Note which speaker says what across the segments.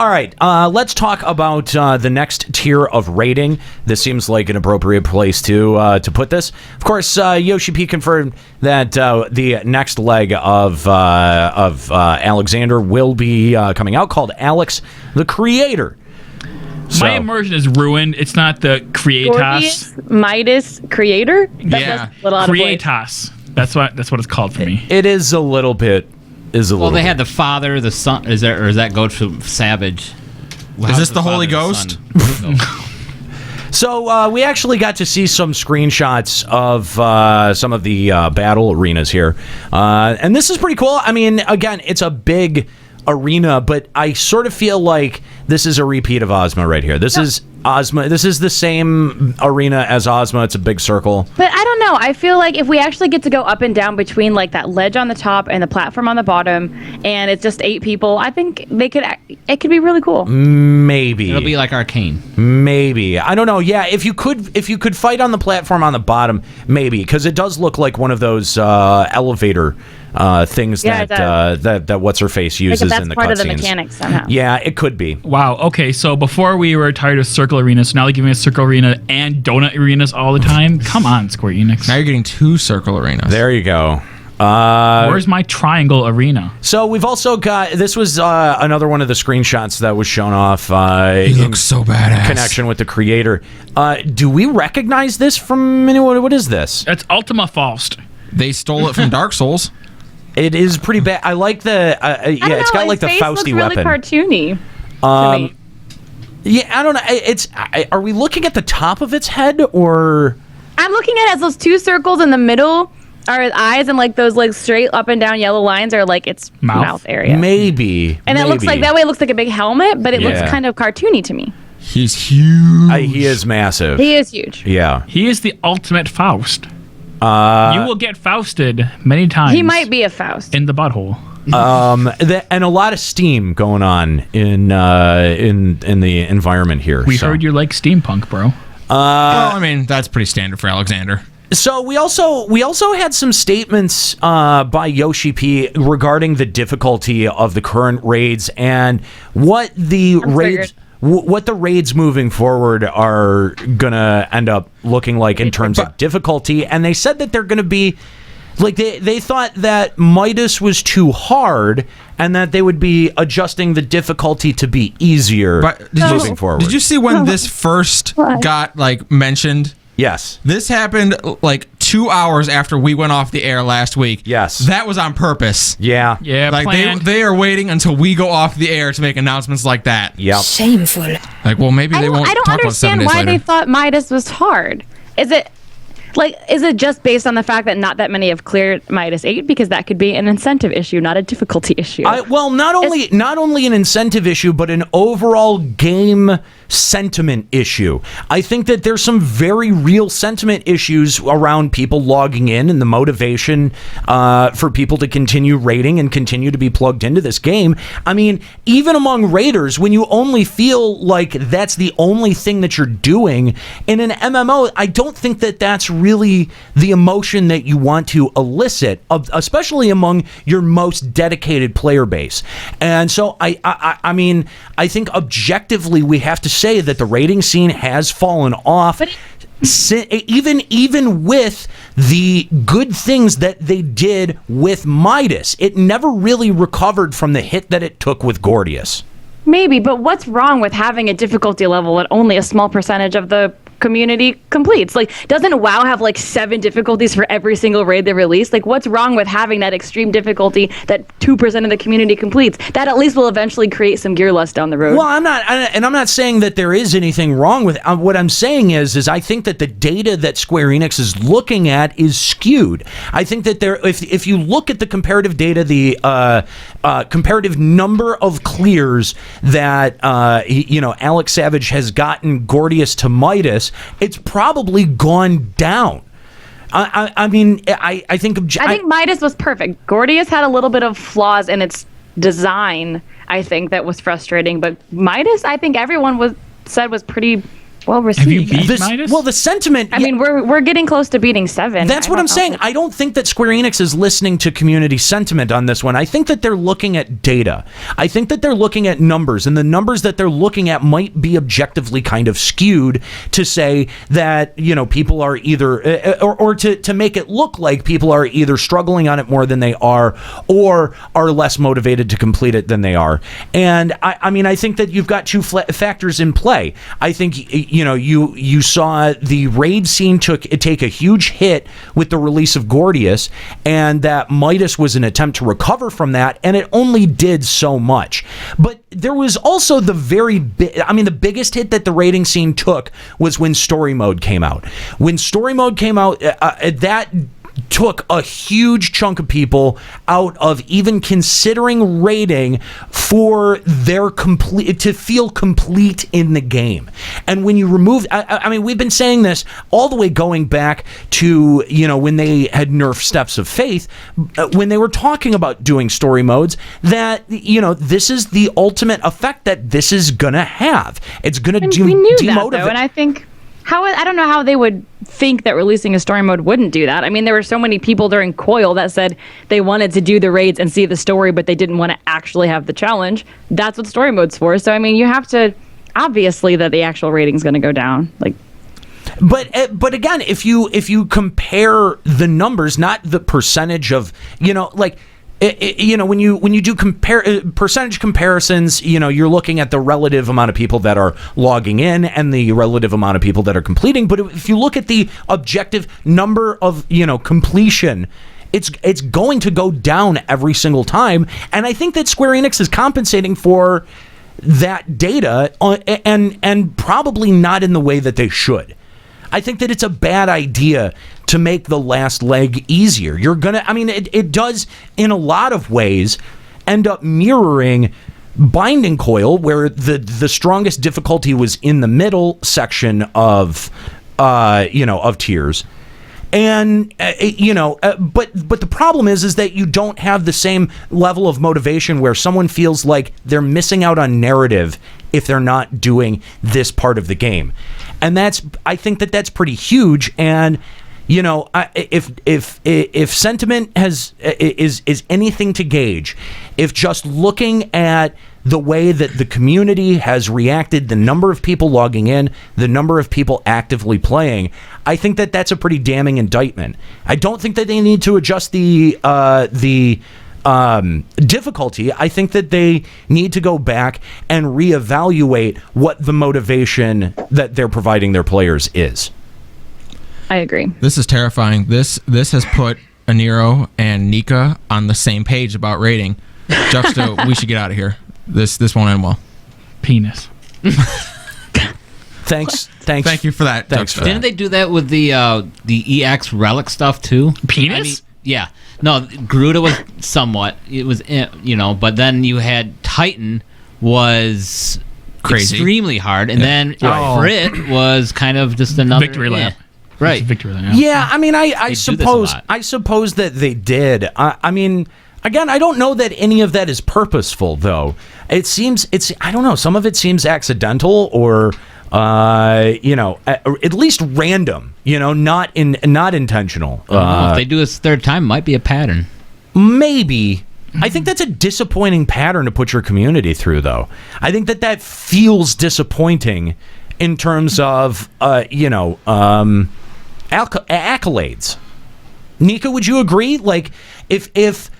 Speaker 1: All right, let's talk about the next tier of rating. This seems like an appropriate place to put this. Of course, Yoshi-P confirmed that the next leg of Alexander will be coming out, called Alex the Creator.
Speaker 2: My immersion is ruined. It's not the Creatas.
Speaker 3: Midas Creator?
Speaker 2: Yeah, Creatas. That's what it's called for me.
Speaker 1: It is a little bit.
Speaker 4: Well, they had the father, the son. Is that go to Savage?
Speaker 5: Is this the Holy Ghost?
Speaker 1: So we actually got to see some screenshots of some of the battle arenas here, and this is pretty cool. I mean, again, it's a big arena, but I sort of feel like this is a repeat of Ozma right here. This is Ozma. This is the same arena as Ozma. It's a big circle.
Speaker 3: But I don't know. I feel like if we actually get to go up and down between like that ledge on the top and the platform on the bottom, and it's just 8 people, I think it could be really cool.
Speaker 1: Maybe
Speaker 4: it'll be like Arcane.
Speaker 1: Maybe, I don't know. Yeah, if you could fight on the platform on the bottom, maybe, because it does look like one of those elevator things that what's her face uses in the cutscenes. That's part of the mechanics somehow. Yeah, it could be.
Speaker 2: Wow. Okay, so before we were tired of circle arenas, so now they're giving us circle arena and donut arenas all the time. Come on, Square Enix.
Speaker 5: Now you're getting 2 circle arenas.
Speaker 1: There you go.
Speaker 2: Where's my triangle arena?
Speaker 1: So we've also got, this was another one of the screenshots that was shown off.
Speaker 5: He looks so badass.
Speaker 1: Connection with the creator. Do we recognize this from anyone? What is this?
Speaker 2: It's Ultima Faust.
Speaker 5: They stole it from Dark Souls.
Speaker 1: It is pretty bad. I like the it's got like the Fausty
Speaker 3: weapon. Really cartoony.
Speaker 1: Yeah, I don't know. Are we looking at the top of its head, or?
Speaker 3: I'm looking at it as those 2 circles in the middle are its eyes, and like those like straight up and down yellow lines are like its mouth area.
Speaker 1: Maybe.
Speaker 3: And it looks like that way. It looks like a big helmet, but it looks kind of cartoony to me.
Speaker 5: He's huge.
Speaker 1: He is massive.
Speaker 3: He is huge.
Speaker 1: Yeah.
Speaker 2: He is the ultimate Faust. You will get Fausted many times.
Speaker 3: He might be a Faust
Speaker 2: in the butthole.
Speaker 1: And a lot of steam going on in the environment here.
Speaker 2: We heard you like steampunk, bro.
Speaker 5: Well, I mean, that's pretty standard for Alexander.
Speaker 1: So we also had some statements by Yoshi-P regarding the difficulty of the current raids and what the raids moving forward are gonna end up looking like in terms of difficulty. And they said that they're gonna be like they thought that Midas was too hard and that they would be adjusting the difficulty to be easier moving forward.
Speaker 5: Did you see when this first got like mentioned?
Speaker 1: Yes.
Speaker 5: This happened like 2 hours after we went off the air last week.
Speaker 1: Yes.
Speaker 5: That was on purpose.
Speaker 1: Yeah.
Speaker 2: Yeah,
Speaker 5: like they are waiting until we go off the air to make announcements like that.
Speaker 1: Yeah.
Speaker 3: Shameful.
Speaker 5: Like, well, maybe they won't talk about 7 days later.
Speaker 3: I don't understand why they thought Midas was hard. Is it just based on the fact that not that many have cleared Midas 8? Because that could be an incentive issue, not a difficulty issue.
Speaker 1: Not only an incentive issue, but an overall game sentiment issue. I think that there's some very real sentiment issues around people logging in and the motivation for people to continue raiding and continue to be plugged into this game. I mean, even among raiders, when you only feel like that's the only thing that you're doing in an MMO, I don't think that that's really the emotion that you want to elicit, especially among your most dedicated player base. And so I mean, I think objectively we have to say that the raiding scene has fallen off. Even with the good things that they did with Midas, it never really recovered from the hit that it took with Gordius.
Speaker 3: Maybe, but what's wrong with having a difficulty level that only a small percentage of the community completes? Like, doesn't WoW have like 7 difficulties for every single raid they release? Like, what's wrong with having that extreme difficulty that 2% of the community completes? That at least will eventually create some gear lust down the road.
Speaker 1: Well, I'm not saying that there is anything wrong with it. What I'm saying is I think that the data that Square Enix is looking at is skewed. I think that if you look at the comparative data, the comparative number of clears that Alex Savage has gotten Gordius to Midas, it's probably gone down. I think
Speaker 3: Midas was perfect. Gordius had a little bit of flaws in its design, I think, that was frustrating. But Midas, I think everyone said was pretty well received.
Speaker 2: Have you beat Midas?
Speaker 1: Well, the sentiment.
Speaker 3: I mean, we're getting close to beating 7.
Speaker 1: That's what I'm saying. I don't think that Square Enix is listening to community sentiment on this one. I think that they're looking at data. I think that they're looking at numbers, and the numbers that they're looking at might be objectively kind of skewed to say that, people are either, or to make it look like people are either struggling on it more than they are, or are less motivated to complete it than they are. And I think that you've got two factors in play. I think, you saw the raid scene take a huge hit with the release of Gordius, and that Midas was an attempt to recover from that, and it only did so much. But there was also the the biggest hit that the raiding scene took was when story mode came out. When story mode came out, that took a huge chunk of people out of even considering raiding for their to feel complete in the game. And when you remove, we've been saying this all the way going back to, when they had nerfed Steps of Faith, when they were talking about doing story modes, that, this is the ultimate effect that this is gonna have. It's gonna
Speaker 3: we knew
Speaker 1: demotivate.
Speaker 3: That, though, and I think I don't know how they would think that releasing a story mode wouldn't do that. I mean, there were so many people during Coil that said they wanted to do the raids and see the story, but they didn't want to actually have the challenge. That's what story mode's for. So, I mean, you have to, obviously, that the actual rating's going to go down.
Speaker 1: But again, if you compare the numbers, not the percentage of, when you do percentage comparisons, you're looking at the relative amount of people that are logging in and the relative amount of people that are completing. But if you look at the objective number of, completion, it's going to go down every single time. And I think that Square Enix is compensating for that data and probably not in the way that they should. I think that it's a bad idea to make the last leg easier. It does in a lot of ways end up mirroring Binding Coil, where the strongest difficulty was in the middle section of tiers. And but the problem is that you don't have the same level of motivation where someone feels like they're missing out on narrative if they're not doing this part of the game. And I think that's pretty huge. And if sentiment is anything to gauge, if just looking at the way that the community has reacted, the number of people logging in, the number of people actively playing, I think that's a pretty damning indictment. I don't think that they need to adjust the difficulty. I think that they need to go back and reevaluate what the motivation that they're providing their players is.
Speaker 3: I agree.
Speaker 5: This is terrifying. This has put Aniro and Nika on the same page about rating. Juxta, we should get out of here. This won't end well.
Speaker 2: Penis.
Speaker 1: Thanks.
Speaker 5: Thank you for that.
Speaker 1: Thanks for
Speaker 4: Didn't they do that with the EX relic stuff too?
Speaker 2: Penis?
Speaker 4: Yeah. No, Garuda was somewhat. It was, but then you had Titan was
Speaker 5: crazy,
Speaker 4: extremely hard, and then Brit was kind of just another
Speaker 2: victory lap.
Speaker 4: Right.
Speaker 2: Victory lap.
Speaker 1: Yeah, I suppose that they did. Again, I don't know that any of that is purposeful, though. It seems I don't know. Some of it seems accidental or at least random. Not intentional.
Speaker 4: If they do this third time, might be a pattern.
Speaker 1: Maybe. I think that's a disappointing pattern to put your community through, though. I think that feels disappointing in terms of accolades. Nika, would you agree? Like, if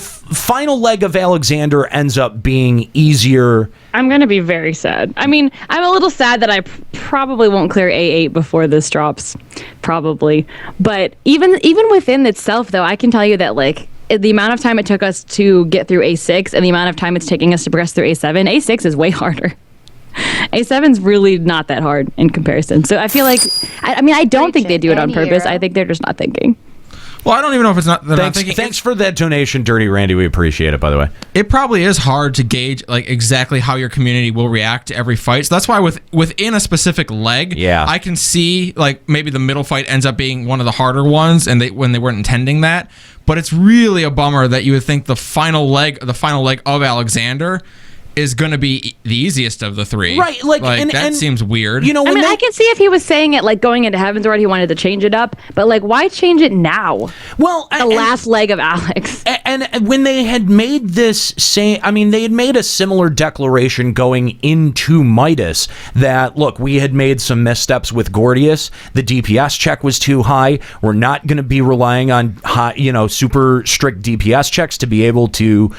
Speaker 1: final leg of Alexander ends up being easier,
Speaker 3: I'm going to be very sad. I'm a little sad that I probably won't clear A8 before this drops, probably. But even within itself, though, I can tell you that, like, the amount of time it took us to get through A6 and the amount of time it's taking us to progress through A7, A6 is way harder. A7's really not that hard in comparison. So I feel like, I don't think they do it on purpose. I think they're just not thinking.
Speaker 5: Well, I don't even know if it's not.
Speaker 1: Thanks for that donation, Dirty Randy. We appreciate it, by the way.
Speaker 5: It probably is hard to gauge exactly how your community will react to every fight. So that's why within a specific leg, I can see maybe the middle fight ends up being one of the harder ones, and when they weren't intending that. But it's really a bummer that you would think the final leg of Alexander is going to be the easiest of the three.
Speaker 1: Right,
Speaker 5: that seems weird.
Speaker 1: You know,
Speaker 3: I can see if he was saying it like going into Heaven's Word, he wanted to change it up, but like, why change it now?
Speaker 1: Well,
Speaker 3: the last leg of Alex.
Speaker 1: And when they had made this they had made a similar declaration going into Midas that, look, we had made some missteps with Gordius. The DPS check was too high. We're not going to be relying on high, super strict DPS checks to be able to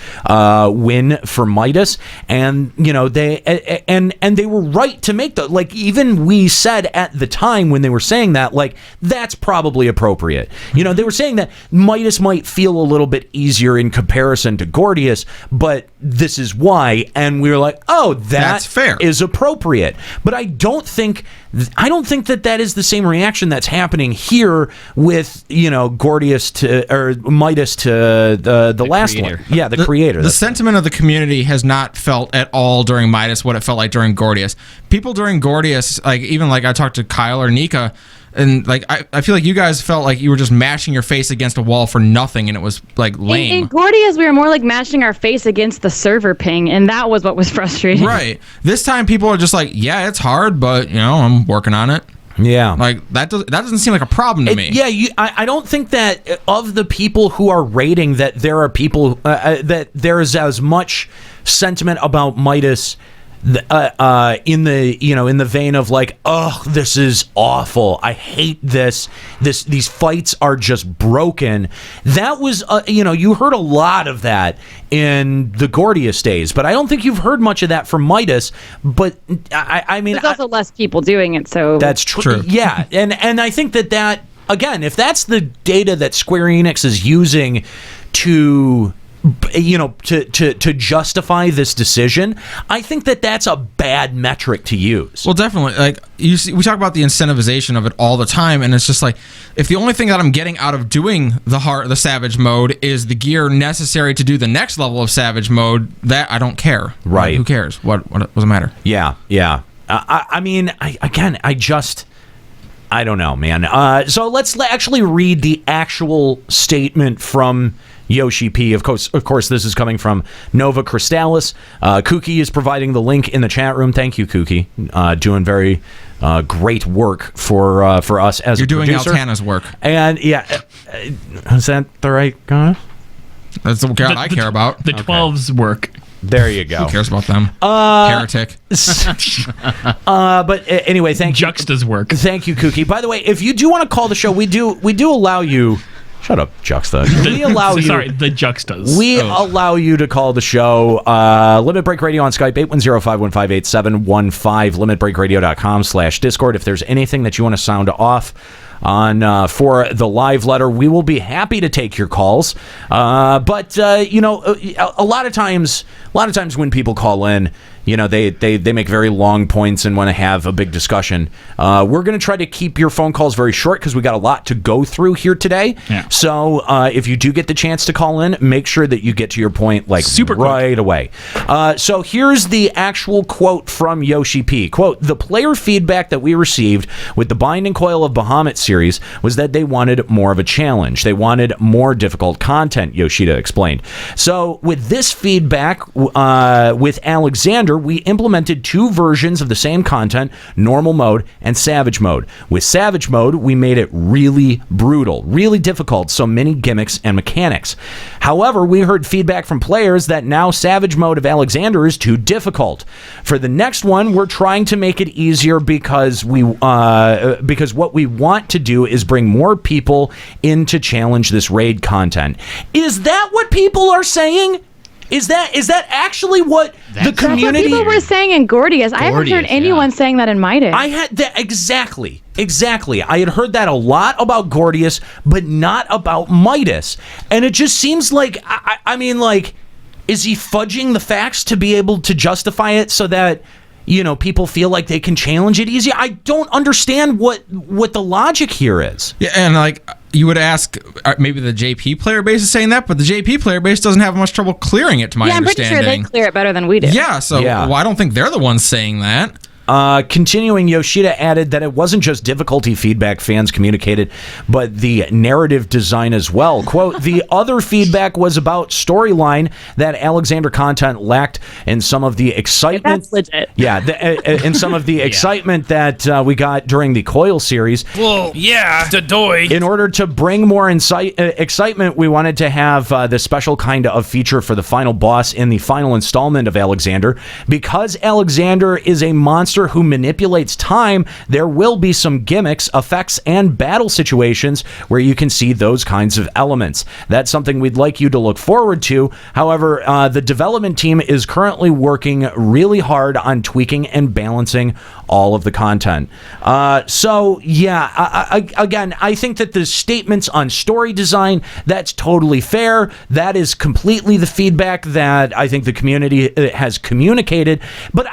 Speaker 1: win for Midas. And they were right to make the, like, even we said at the time when they were saying that, like, that's probably appropriate. They were saying that Midas might feel a little bit easier in comparison to Gordius, but this is why. And we were like, oh, that's fair, is appropriate. But I don't think that is the same reaction that's happening here with Gordius or Midas to the last
Speaker 4: creator.
Speaker 1: one. Yeah, the creator.
Speaker 5: The sentiment of the community has not felt at all during Midas what it felt like during Gordius. People during Gordius, even I talked to Kyle or Nika, and I feel like you guys felt like you were just mashing your face against a wall for nothing, and it was lame.
Speaker 3: In Gordius, we were more like mashing our face against the server ping, and that was what was frustrating.
Speaker 5: Right. This time, people are just like, yeah, it's hard, but I'm working on it.
Speaker 1: Yeah,
Speaker 5: that doesn't seem like a problem to me.
Speaker 1: Yeah, I don't think that of the people who are rating that there are people that there is as much sentiment about Midas in the vein of like, oh, this is awful, I hate these fights are just broken. That was you heard a lot of that in the Gordius days, but I don't think you've heard much of that from Midas. But I mean,
Speaker 3: there's also less people doing it, so
Speaker 1: that's true. Yeah, and I think that again, if that's the data that Square Enix is using to justify this decision, I think that that's a bad metric to use.
Speaker 5: Well, definitely. We talk about the incentivization of it all the time, and it's just like, if the only thing that I'm getting out of doing the Savage mode is the gear necessary to do the next level of Savage mode, that I don't care.
Speaker 1: Right?
Speaker 5: Who cares? What does it matter?
Speaker 1: Yeah. I mean, I don't know, man. So let's actually read the actual statement from Yoshi-P. Of course, this is coming from Nova Crystallis. Kooky is providing the link in the chat room. Thank you, Kooky. Doing very great work for us as
Speaker 5: You're
Speaker 1: a producer.
Speaker 5: You're doing Altana's work.
Speaker 1: And yeah, is that the right guy?
Speaker 5: That's the guy I care about.
Speaker 2: The 12's work.
Speaker 1: There you go.
Speaker 5: Who cares about them? Heretic.
Speaker 1: But anyway, thank you.
Speaker 2: Juxta's work.
Speaker 1: Thank you, Kooky. By the way, if you do want to call the show, we do allow you. Shut up, Juxta. We allow you.
Speaker 2: Sorry, the Juxtas.
Speaker 1: We allow you to call the show. Limit Break Radio on Skype, 810-515-8715, limitbreakradio.com/Discord. If there's anything that you want to sound off on for the live letter, we will be happy to take your calls. But a lot of times when people call in, they make very long points and want to have a big discussion. We're going to try to keep your phone calls very short because we got a lot to go through here today.
Speaker 2: Yeah.
Speaker 1: So if you do get the chance to call in, make sure that you get to your point super right away. So here's the actual quote from Yoshi-P. Quote, "The player feedback that we received with the Binding Coil of Bahamut series was that they wanted more of a challenge. They wanted more difficult content," Yoshida explained. So with this feedback with Alexander, we implemented 2 versions of the same content, normal mode and savage mode. With savage mode, we made it really brutal, really difficult, so many gimmicks and mechanics. However, we heard feedback from players that now savage mode of Alexander is too difficult. For the next one, we're trying to make it easier because what we want to do is bring more people in to challenge this raid content. Is that what people are saying? Is that actually what the community?
Speaker 3: That's what people were saying in Gordius. I haven't heard anyone saying that in Midas.
Speaker 1: I had that exactly. I had heard that a lot about Gordius, but not about Midas. And it just seems like I mean, is he fudging the facts to be able to justify it so that people feel like they can challenge it easier? I don't understand what the logic here is.
Speaker 5: Yeah, and you would ask, maybe the JP player base is saying that, but the JP player base doesn't have much trouble clearing it, to my understanding.
Speaker 3: I'm pretty sure they clear it better than we do.
Speaker 5: Yeah, so Well, I don't think they're the ones saying that.
Speaker 1: Continuing, Yoshida added that it wasn't just difficulty feedback fans communicated, but the narrative design as well. Quote, the other feedback was about storyline that Alexander content lacked in some of the excitement.
Speaker 3: That's legit.
Speaker 1: Yeah, in some of the excitement that we got during the Coil series.
Speaker 6: Well, yeah, Dodoy.
Speaker 1: In order to bring more excitement, we wanted to have this special kind of feature for the final boss in the final installment of Alexander. Because Alexander is a monster who manipulates time, there will be some gimmicks, effects, and battle situations where you can see those kinds of elements. That's something we'd like you to look forward to. However, the development team is currently working really hard on tweaking and balancing all of the content. So, yeah, again, I think that the statements on story design, that's totally fair. That is completely the feedback that I think the community has communicated. But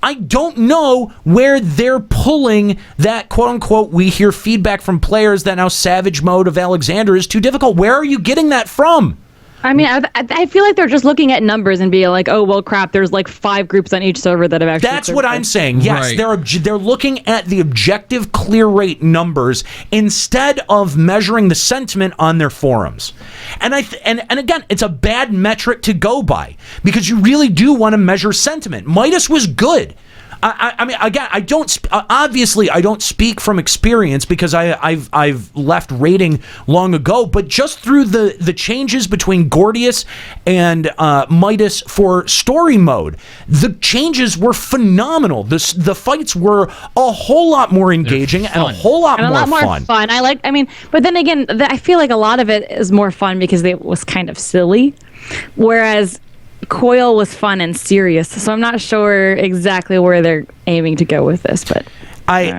Speaker 1: I don't know where they're pulling that quote-unquote we hear feedback from players that now Savage Mode of Alexander is too difficult. Where are you getting that from?
Speaker 3: I mean, I feel like they're just looking at numbers and being like, oh, well, crap, there's like 5 groups on each server that have actually...
Speaker 1: That's what I'm saying. Yes,
Speaker 5: Right.
Speaker 1: they're looking at the objective clear rate numbers instead of measuring the sentiment on their forums. And and again, it's a bad metric to go by because you really do want to measure sentiment. Midas was good. I mean, again, I don't speak from experience because I've left rating long ago. But just through the changes between Gordius and Midas for story mode, the changes were phenomenal. The fights were a whole lot more engaging and a whole lot
Speaker 3: and
Speaker 1: more
Speaker 3: a lot more
Speaker 1: fun.
Speaker 3: But then again, I feel like a lot of it is more fun because it was kind of silly, whereas Coil was fun and serious, so I'm not sure exactly where they're aiming to go with this, but
Speaker 1: I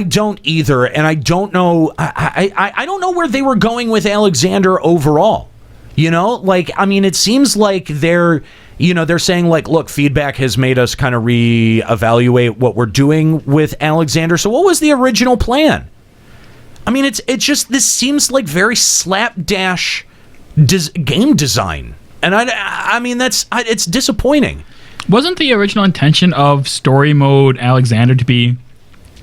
Speaker 1: don't either, and I don't know. I don't know where they were going with Alexander overall. It seems like they're saying like, look, feedback has made us kind of reevaluate what we're doing with Alexander. So what was the original plan? I mean, it's just this seems like very slapdash game design. And it's disappointing.
Speaker 2: Wasn't the original intention of story mode Alexander to be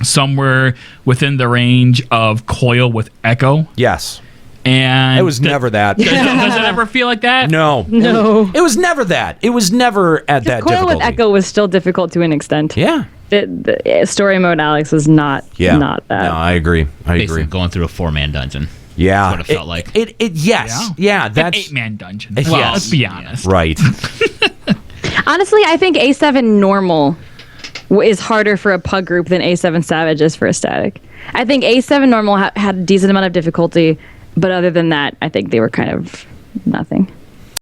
Speaker 2: somewhere within the range of Coil with Echo?
Speaker 1: Yes.
Speaker 2: And
Speaker 1: it was never that.
Speaker 2: Does it ever feel like that?
Speaker 1: No. It was never that. It was never at that
Speaker 3: Coil
Speaker 1: difficulty.
Speaker 3: with Echo was still difficult to an extent.
Speaker 1: Yeah.
Speaker 3: The story mode Alex was not that.
Speaker 1: No, I agree.
Speaker 4: Basically going through a 4-man dungeon.
Speaker 1: Yeah,
Speaker 4: That's what it felt like.
Speaker 1: That's
Speaker 2: an 8-man dungeon.
Speaker 1: Well,
Speaker 2: Well, let's be honest.
Speaker 1: Right.
Speaker 3: Honestly, I think A7 normal is harder for a pug group than A7 Savage is for a static. I think A7 normal had a decent amount of difficulty, but other than that, I think they were kind of nothing.